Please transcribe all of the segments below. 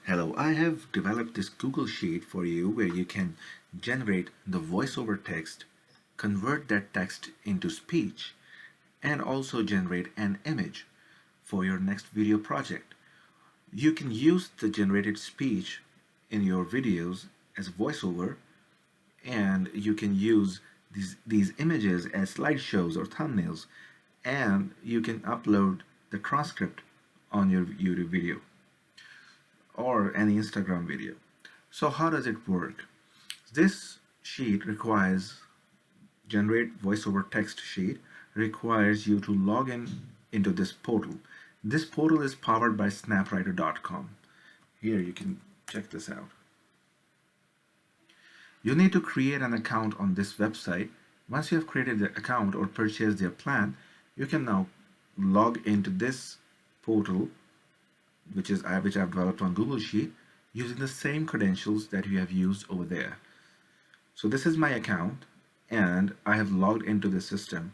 Hello, I have developed this Google Sheet for you where you can generate the voiceover text, convert that text into speech, and also generate an image for your next video project. You can use the generated speech in your videos as voiceover, and you can use these images as slideshows or thumbnails, and you can upload the transcript on your YouTube video or any Instagram video. So how does it work? This sheet requires generate voiceover text sheet requires you to log in into this portal. This portal is powered by SnapRytr.com. Here you can check this out. You need to create an account on this website. Once you have created the account or purchased their plan, you can now log into this portal which I've developed on Google Sheet using the same credentials that you have used over there. So this is my account and I have logged into the system.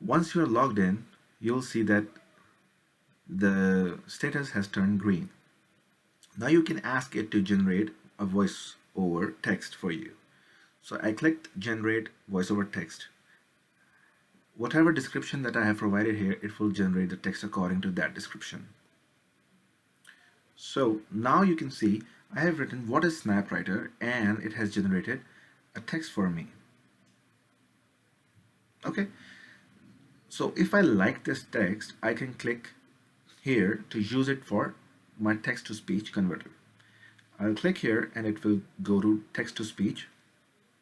Once you're logged in, you'll see that the status has turned green. Now you can ask it to generate a voiceover text for you. So I clicked generate voiceover text. Whatever description that I have provided here, it will generate the text according to that description. So now you can see I have written what is SnapRytr and it has generated a text for me. Okay, so if I like this text, I can click here to use it for my text to speech converter. I'll click here and it will go to text to speech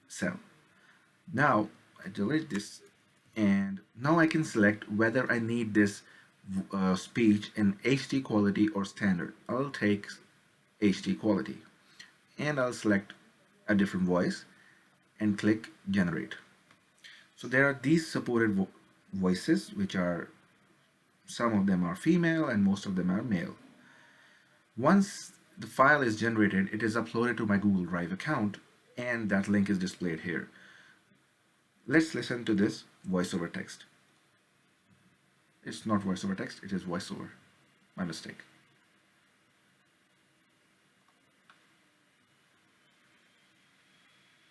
cell. Now I delete this and now I can select whether I need this speech in HD quality or standard. I'll take HD quality and I'll select a different voice and click generate. So there are these supported voices, which are some of them are female and most of them are male. Once the file is generated, it is uploaded to my Google Drive account and that link is displayed here. Let's listen to this voiceover text. It's not voiceover text, it is voiceover. My mistake.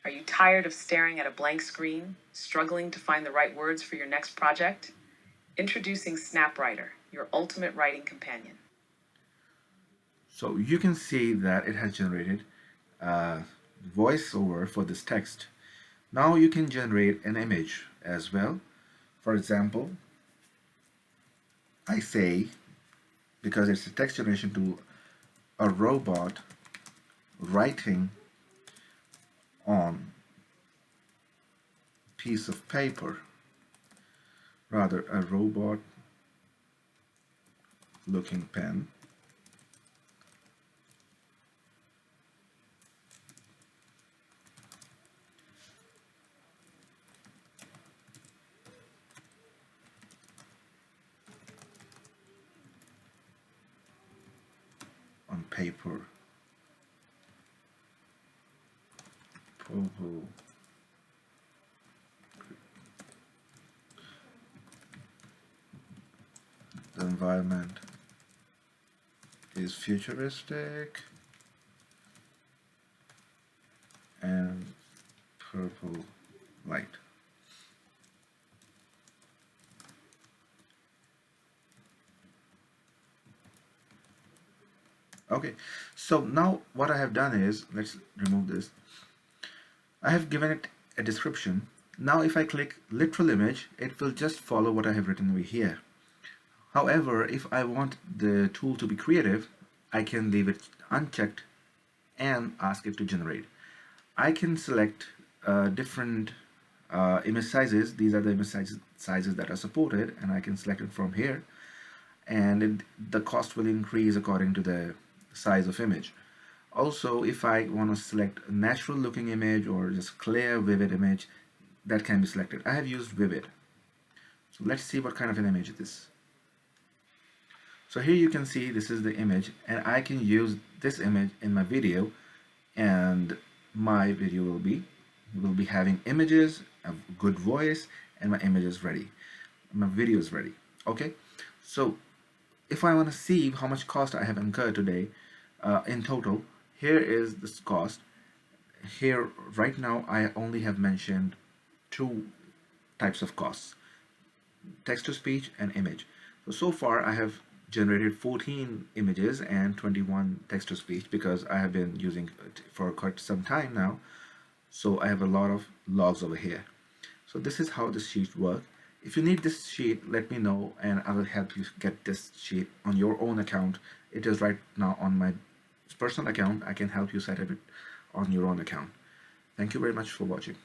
Are you tired of staring at a blank screen, struggling to find the right words for your next project? Introducing SnapRytr, your ultimate writing companion. So you can see that it has generated voiceover for this text. Now you can generate an image as well. For example, I say, because it's a text generation tool, a robot writing on piece of paper, rather a robot looking pen on paper, purple, the environment is futuristic and purple light. Okay, so now what I have done is, let's remove this. I have given it a description. Now if I click literal image, it will just follow what I have written over here. However, if I want the tool to be creative, I can leave it unchecked and ask it to generate. I can select different image sizes. These are the image sizes that are supported, and I can select it from here, and the cost will increase according to the size of image. Also, if I want to select a natural looking image or just clear vivid image, that can be selected. I have used vivid. So let's see what kind of an image it is. So here you can see this is the image, and I can use this image in my video, and my video will be having images, a good voice, and my image is ready. My video is ready. Okay, so if I want to see how much cost I have incurred today in total, here is this cost. Here right now I only have mentioned two types of costs: text to speech and image. So far I have generated 14 images and 21 text to speech because I have been using it for quite some time now. So I have a lot of logs over here. So this is how the sheet works. If you need this sheet, let me know and I will help you get this sheet on your own account. It is right now on my personal account. I can help you set up it on your own account. Thank you very much for watching.